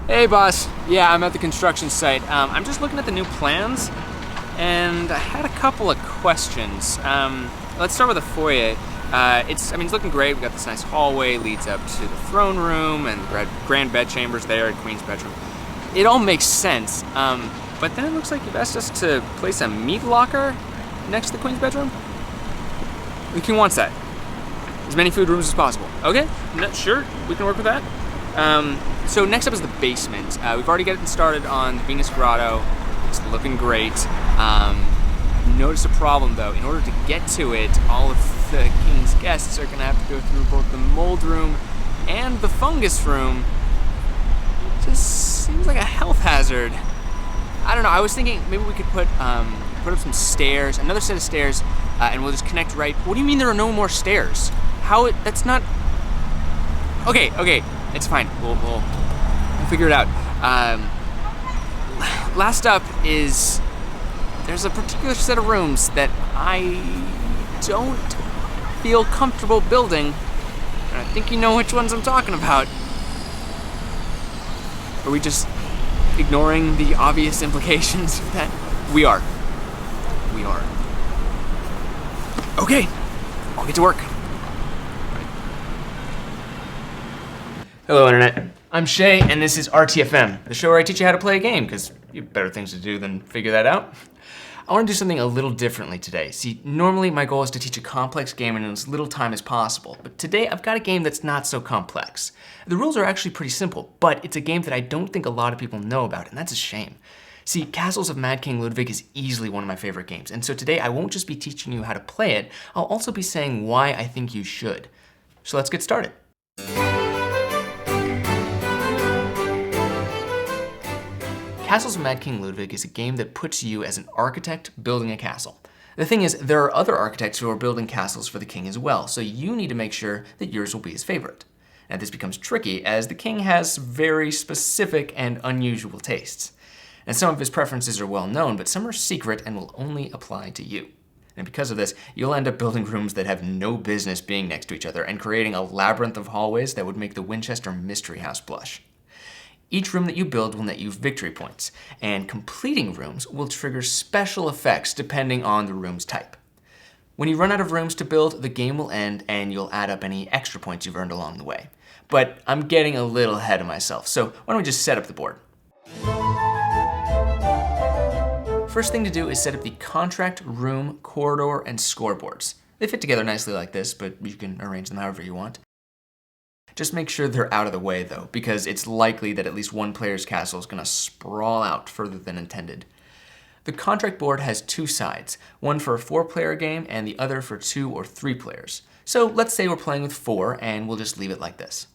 Hey boss, yeah, I'm at the construction site. I'm just looking at the new plans, and I had a couple of questions. Let's start with the foyer. It's looking great. We got this nice hallway, leads up to the throne room, and the grand bedchambers there, and Queen's bedroom. It all makes sense, but then it looks like you've asked us to place a meat locker next to the Queen's bedroom? The King wants that. As many food rooms as possible. Okay, sure, we can work with that. So next up is the basement. We've already got it started on the Venus Grotto. It's looking great. Notice a problem though. In order to get to it, all of the King's guests are gonna have to go through both the mold room and the fungus room. It just seems like a health hazard. I don't know, I was thinking maybe we could put up some stairs, another set of stairs, and we'll just connect right. What do you mean there are no more stairs? That's not... Okay, it's fine. We'll figure it out. Last up is there's a particular set of rooms that I don't feel comfortable building, and I think you know which ones I'm talking about. Are we just ignoring the obvious implications of that? We are. Okay, I'll get to work. Hello, Internet. I'm Shay, and this is RTFM, the show where I teach you how to play a game, because you have better things to do than figure that out. I want to do something a little differently today. See, normally my goal is to teach a complex game in as little time as possible, but today I've got a game that's not so complex. The rules are actually pretty simple, but it's a game that I don't think a lot of people know about, and that's a shame. See, Castles of Mad King Ludwig is easily one of my favorite games, and so today I won't just be teaching you how to play it, I'll also be saying why I think you should. So let's get started. Castles of Mad King Ludwig is a game that puts you as an architect building a castle. The thing is, there are other architects who are building castles for the king as well, so you need to make sure that yours will be his favorite. Now this becomes tricky as the king has very specific and unusual tastes. And some of his preferences are well known, but some are secret and will only apply to you. And because of this, you'll end up building rooms that have no business being next to each other and creating a labyrinth of hallways that would make the Winchester Mystery House blush. Each room that you build will net you victory points, and completing rooms will trigger special effects depending on the room's type. When you run out of rooms to build, the game will end and you'll add up any extra points you've earned along the way. But I'm getting a little ahead of myself, so why don't we just set up the board? First thing to do is set up the contract, room, corridor, and scoreboards. They fit together nicely like this, but you can arrange them however you want. Just make sure they're out of the way though, because it's likely that at least one player's castle is going to sprawl out further than intended. The contract board has two sides, one for a 4-player game and the other for 2 or 3 players. So let's say we're playing with 4 and we'll just leave it like this.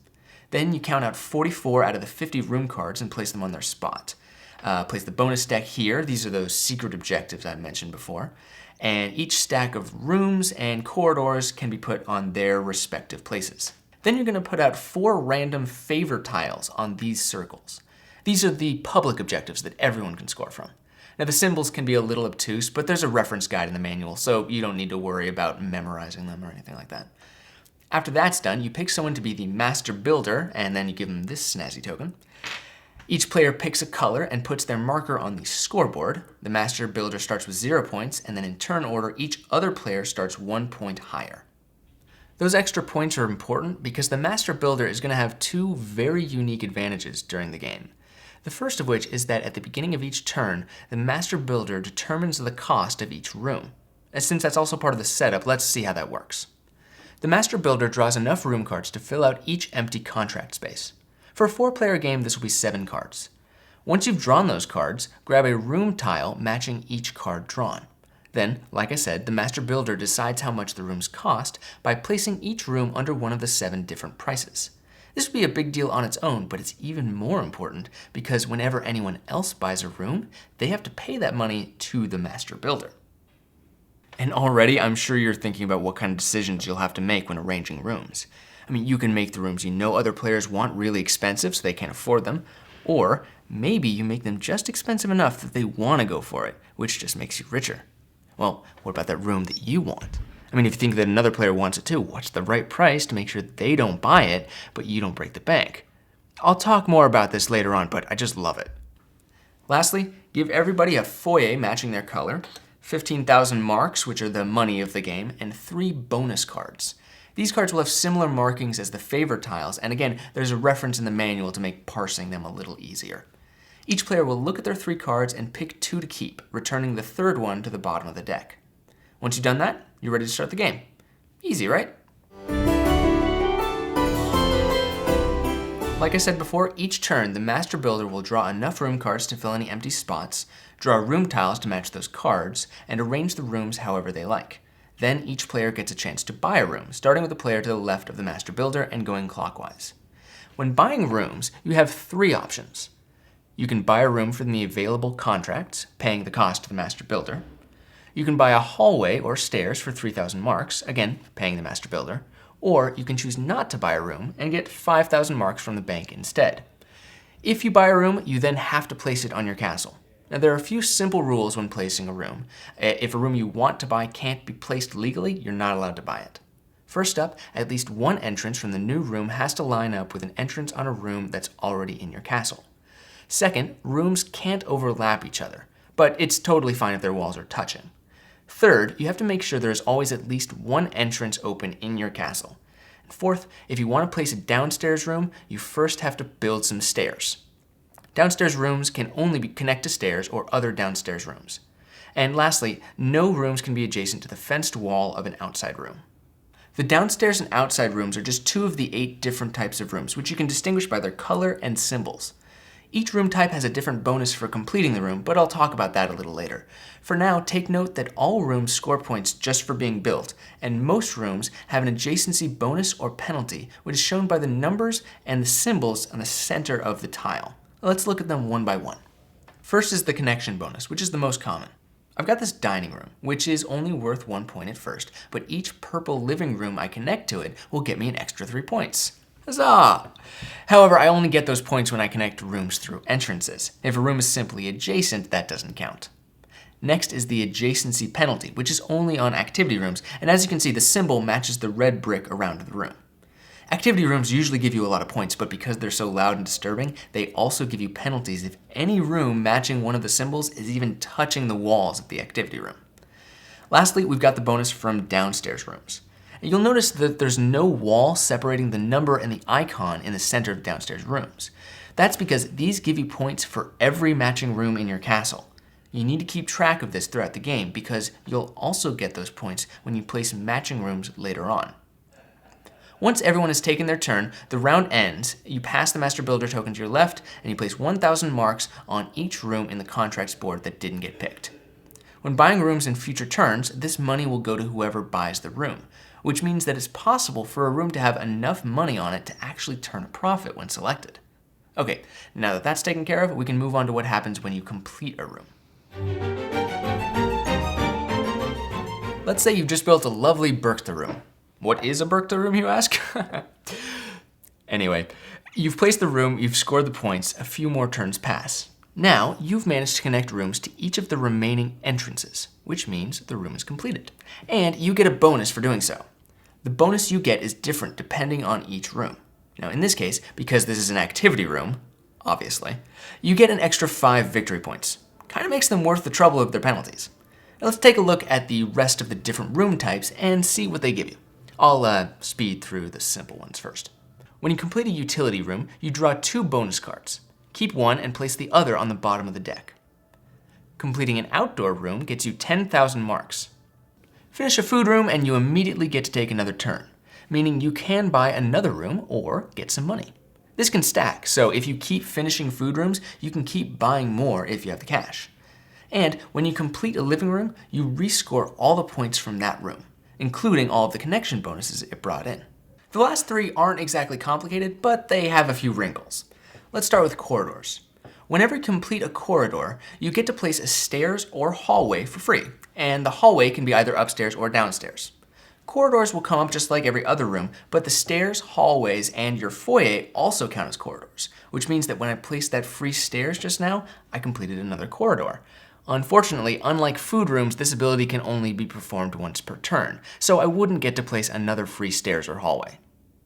Then you count out 44 out of the 50 room cards and place them on their spot. Place the bonus stack here. These are those secret objectives I mentioned before. And each stack of rooms and corridors can be put on their respective places. Then you're going to put out 4 random favor tiles on these circles. These are the public objectives that everyone can score from. Now the symbols can be a little obtuse, but there's a reference guide in the manual, so you don't need to worry about memorizing them or anything like that. After that's done, you pick someone to be the master builder, and then you give them this snazzy token. Each player picks a color and puts their marker on the scoreboard. The master builder starts with 0 points, and then in turn order, each other player starts 1 point higher. Those extra points are important because the master builder is going to have 2 very unique advantages during the game. The first of which is that at the beginning of each turn, the master builder determines the cost of each room. And since that's also part of the setup, let's see how that works. The master builder draws enough room cards to fill out each empty contract space. For a 4-player game, this will be 7 cards. Once you've drawn those cards, grab a room tile matching each card drawn. Then, like I said, the master builder decides how much the rooms cost by placing each room under one of the 7 different prices. This would be a big deal on its own, but it's even more important because whenever anyone else buys a room, they have to pay that money to the master builder. And already, I'm sure you're thinking about what kind of decisions you'll have to make when arranging rooms. I mean, you can make the rooms you know other players want really expensive so they can't afford them, or maybe you make them just expensive enough that they want to go for it, which just makes you richer. Well, what about that room that you want? I mean, if you think that another player wants it too, what's the right price to make sure they don't buy it, but you don't break the bank? I'll talk more about this later on, but I just love it. Lastly, give everybody a foyer matching their color, 15,000 marks, which are the money of the game, and 3 bonus cards. These cards will have similar markings as the favor tiles, and again, there's a reference in the manual to make parsing them a little easier. Each player will look at their 3 cards and pick 2 to keep, returning the 3rd one to the bottom of the deck. Once you've done that, you're ready to start the game. Easy, right? Like I said before, each turn, the Master Builder will draw enough room cards to fill any empty spots, draw room tiles to match those cards, and arrange the rooms however they like. Then each player gets a chance to buy a room, starting with the player to the left of the Master Builder and going clockwise. When buying rooms, you have 3 options. You can buy a room from the available contracts, paying the cost to the Master Builder. You can buy a hallway or stairs for 3,000 marks, again, paying the Master Builder. Or you can choose not to buy a room and get 5,000 marks from the bank instead. If you buy a room, you then have to place it on your castle. Now there are a few simple rules when placing a room. If a room you want to buy can't be placed legally, you're not allowed to buy it. First up, at least one entrance from the new room has to line up with an entrance on a room that's already in your castle. Second, rooms can't overlap each other, but it's totally fine if their walls are touching. Third, you have to make sure there's always at least one entrance open in your castle. And fourth, if you want to place a downstairs room, you first have to build some stairs. Downstairs rooms can only connect to stairs or other downstairs rooms. And lastly, no rooms can be adjacent to the fenced wall of an outside room. The downstairs and outside rooms are just 2 of the 8 different types of rooms, which you can distinguish by their color and symbols. Each room type has a different bonus for completing the room, but I'll talk about that a little later. For now, take note that all rooms score points just for being built, and most rooms have an adjacency bonus or penalty, which is shown by the numbers and the symbols on the center of the tile. Let's look at them one by one. First is the connection bonus, which is the most common. I've got this dining room, which is only worth 1 point at first, but each purple living room I connect to it will get me an extra 3 points. Huzzah! However, I only get those points when I connect rooms through entrances. If a room is simply adjacent, that doesn't count. Next is the adjacency penalty, which is only on activity rooms, and as you can see, the symbol matches the red brick around the room. Activity rooms usually give you a lot of points, but because they're so loud and disturbing, they also give you penalties if any room matching one of the symbols is even touching the walls of the activity room. Lastly, we've got the bonus from downstairs rooms. You'll notice that there's no wall separating the number and the icon in the center of downstairs rooms. That's because these give you points for every matching room in your castle. You need to keep track of this throughout the game because you'll also get those points when you place matching rooms later on. Once everyone has taken their turn, the round ends, you pass the Master Builder token to your left, and you place 1,000 marks on each room in the contracts board that didn't get picked. When buying rooms in future turns, this money will go to whoever buys the room, which means that it's possible for a room to have enough money on it to actually turn a profit when selected. Okay, now that that's taken care of, we can move on to what happens when you complete a room. Let's say you've just built a lovely Berkta room. What is a Berkta room, you ask? Anyway, you've placed the room, you've scored the points, a few more turns pass. Now, you've managed to connect rooms to each of the remaining entrances, which means the room is completed. And you get a bonus for doing so. The bonus you get is different depending on each room. Now, in this case, because this is an activity room, obviously, you get an extra 5 victory points. Kind of makes them worth the trouble of their penalties. Now, let's take a look at the rest of the different room types and see what they give you. I'll speed through the simple ones first. When you complete a utility room, you draw 2 bonus cards. Keep one and place the other on the bottom of the deck. Completing an outdoor room gets you 10,000 marks. Finish a food room and you immediately get to take another turn, meaning you can buy another room or get some money. This can stack, so if you keep finishing food rooms, you can keep buying more if you have the cash. And when you complete a living room, you rescore all the points from that room, including all of the connection bonuses it brought in. The last 3 aren't exactly complicated, but they have a few wrinkles. Let's start with corridors. Whenever you complete a corridor, you get to place a stairs or hallway for free, and the hallway can be either upstairs or downstairs. Corridors will come up just like every other room, but the stairs, hallways, and your foyer also count as corridors, which means that when I placed that free stairs just now, I completed another corridor. Unfortunately, unlike food rooms, this ability can only be performed once per turn, so I wouldn't get to place another free stairs or hallway.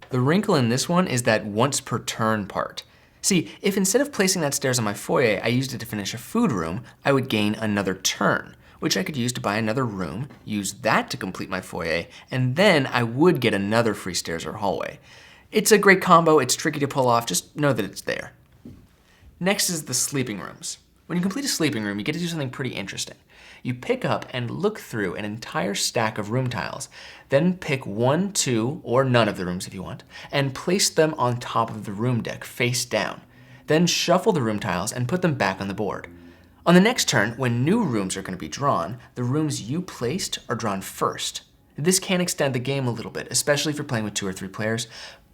The wrinkle in this one is that once per turn part. See, if instead of placing that stairs on my foyer, I used it to finish a food room, I would gain another turn, which I could use to buy another room, use that to complete my foyer, and then I would get another free stairs or hallway. It's a great combo, it's tricky to pull off, just know that it's there. Next is the sleeping rooms. When you complete a sleeping room, you get to do something pretty interesting. You pick up and look through an entire stack of room tiles, then pick 1, 2, or none of the rooms if you want, and place them on top of the room deck face down. Then shuffle the room tiles and put them back on the board. On the next turn, when new rooms are going to be drawn, the rooms you placed are drawn first. This can extend the game a little bit, especially if you're playing with 2 or 3 players,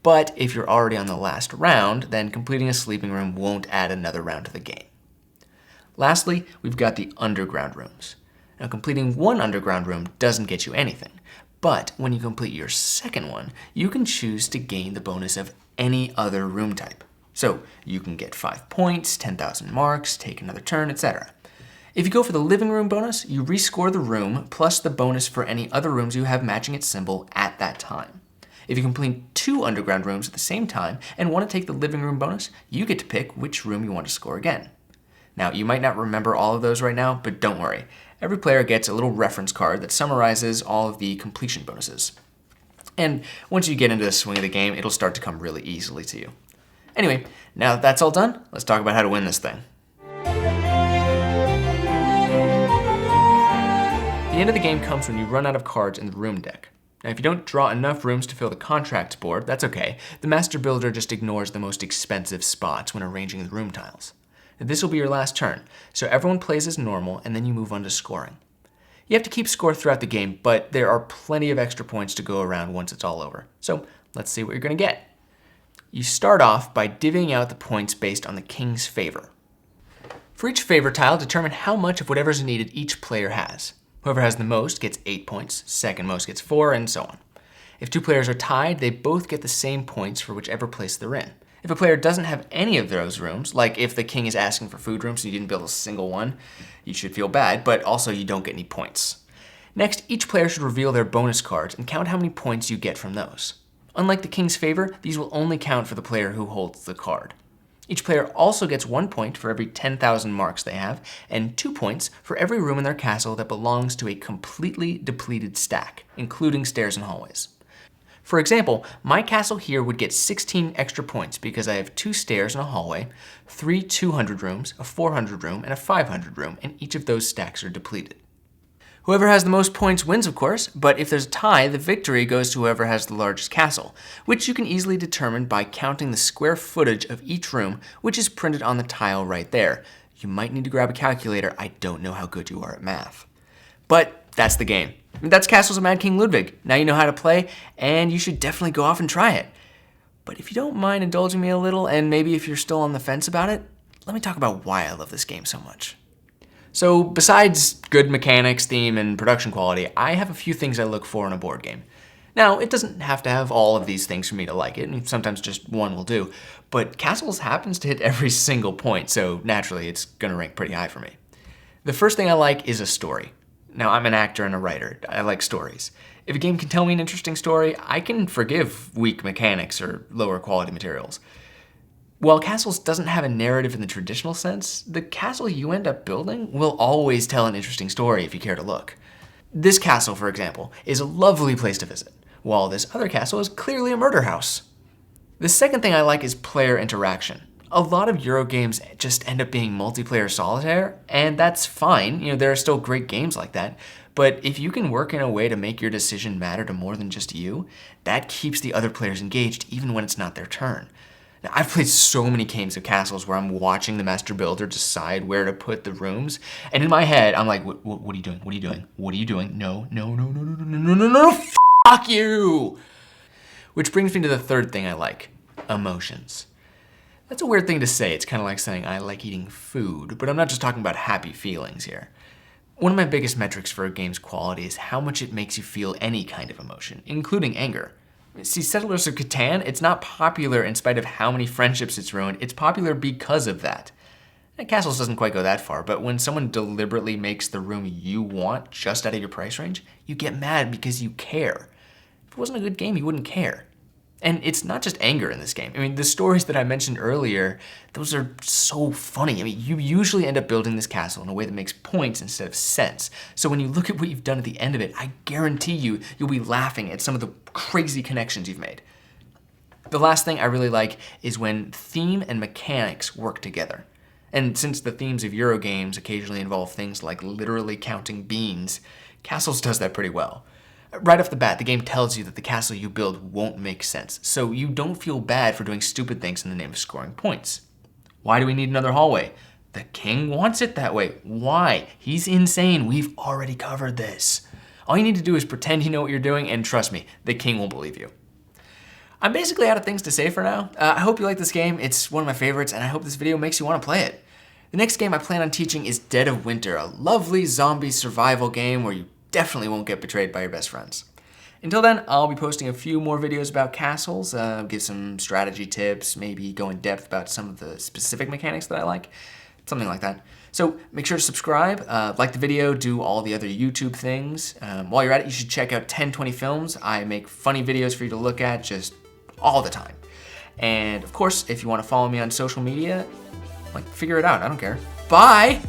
but if you're already on the last round, then completing a sleeping room won't add another round to the game. Lastly, we've got the underground rooms. Now, completing one underground room doesn't get you anything, but when you complete your second one, you can choose to gain the bonus of any other room type. So you can get 5 points, 10,000 marks, take another turn, etc. If you go for the living room bonus, you rescore the room plus the bonus for any other rooms you have matching its symbol at that time. If you complete 2 underground rooms at the same time and want to take the living room bonus, you get to pick which room you want to score again. Now, you might not remember all of those right now, but don't worry. Every player gets a little reference card that summarizes all of the completion bonuses. And once you get into the swing of the game, it'll start to come really easily to you. Anyway, now that that's all done, let's talk about how to win this thing. The end of the game comes when you run out of cards in the room deck. Now, if you don't draw enough rooms to fill the contracts board, that's okay. The Master Builder just ignores the most expensive spots when arranging the room tiles. This will be your last turn, so everyone plays as normal and then you move on to scoring. You have to keep score throughout the game, but there are plenty of extra points to go around once it's all over. So let's see what you're going to get. You start off by divvying out the points based on the king's favor. For each favor tile, determine how much of whatever's needed each player has. Whoever has the most gets 8 points, second most gets 4, and so on. If 2 players are tied, they both get the same points for whichever place they're in. If a player doesn't have any of those rooms, like if the king is asking for food rooms and you didn't build a single one, you should feel bad, but also you don't get any points. Next, each player should reveal their bonus cards and count how many points you get from those. Unlike the king's favor, these will only count for the player who holds the card. Each player also gets 1 point for every 10,000 marks they have, and 2 points for every room in their castle that belongs to a completely depleted stack, including stairs and hallways. For example, my castle here would get 16 extra points because I have 2 stairs and a hallway, 3 200 rooms, a 400 room, and a 500 room, and each of those stacks are depleted. Whoever has the most points wins, of course, but if there's a tie, the victory goes to whoever has the largest castle, which you can easily determine by counting the square footage of each room, which is printed on the tile right there. You might need to grab a calculator. I don't know how good you are at math. But that's the game. That's Castles of Mad King Ludwig. Now you know how to play, and you should definitely go off and try it. But if you don't mind indulging me a little, and maybe if you're still on the fence about it, let me talk about why I love this game so much. So besides good mechanics, theme, and production quality, I have a few things I look for in a board game. Now, it doesn't have to have all of these things for me to like it, and sometimes just one will do, but Castles happens to hit every single point, so naturally it's going to rank pretty high for me. The first thing I like is a story. Now, I'm an actor and a writer. I like stories. If a game can tell me an interesting story, I can forgive weak mechanics or lower quality materials. While Castles doesn't have a narrative in the traditional sense, the castle you end up building will always tell an interesting story if you care to look. This castle, for example, is a lovely place to visit, while this other castle is clearly a murder house. The second thing I like is player interaction. A lot of Euro games just end up being multiplayer solitaire, and that's fine. There are still great games like that. But if you can work in a way to make your decision matter to more than just you, that keeps the other players engaged even when it's not their turn. Now, I've played so many games of Castles where I'm watching the Master Builder decide where to put the rooms, and in my head, I'm like, what are you doing? What are you doing? What are you doing? No, fuck you! Which brings me to the third thing I like, emotions. That's a weird thing to say. It's kind of like saying I like eating food, but I'm not just talking about happy feelings here. One of my biggest metrics for a game's quality is how much it makes you feel any kind of emotion, including anger. See, Settlers of Catan, it's not popular in spite of how many friendships it's ruined. It's popular because of that. And Castles doesn't quite go that far, but when someone deliberately makes the room you want just out of your price range, you get mad because you care. If it wasn't a good game, you wouldn't care. And it's not just anger in this game. I mean, the stories that I mentioned earlier, those are so funny. I mean, you usually end up building this castle in a way that makes points instead of sense. So when you look at what you've done at the end of it, I guarantee you'll be laughing at some of the crazy connections you've made. The last thing I really like is when theme and mechanics work together. And since the themes of Euro games occasionally involve things like literally counting beans, Castles does that pretty well. Right off the bat, the game tells you that the castle you build won't make sense, so you don't feel bad for doing stupid things in the name of scoring points. Why do we need another hallway? The king wants it that way. Why? He's insane. We've already covered this. All you need to do is pretend you know what you're doing, and trust me, the king will believe you. I'm basically out of things to say for now. I hope you like this game. It's one of my favorites, and I hope this video makes you want to play it. The next game I plan on teaching is Dead of Winter, a lovely zombie survival game where you definitely won't get betrayed by your best friends. Until then, I'll be posting a few more videos about castles, give some strategy tips, maybe go in depth about some of the specific mechanics that I like, something like that. So make sure to subscribe, like the video, do all the other YouTube things. While you're at it, you should check out 1020 Films. I make funny videos for you to look at just all the time. And of course, if you want to follow me on social media, figure it out. I don't care. Bye!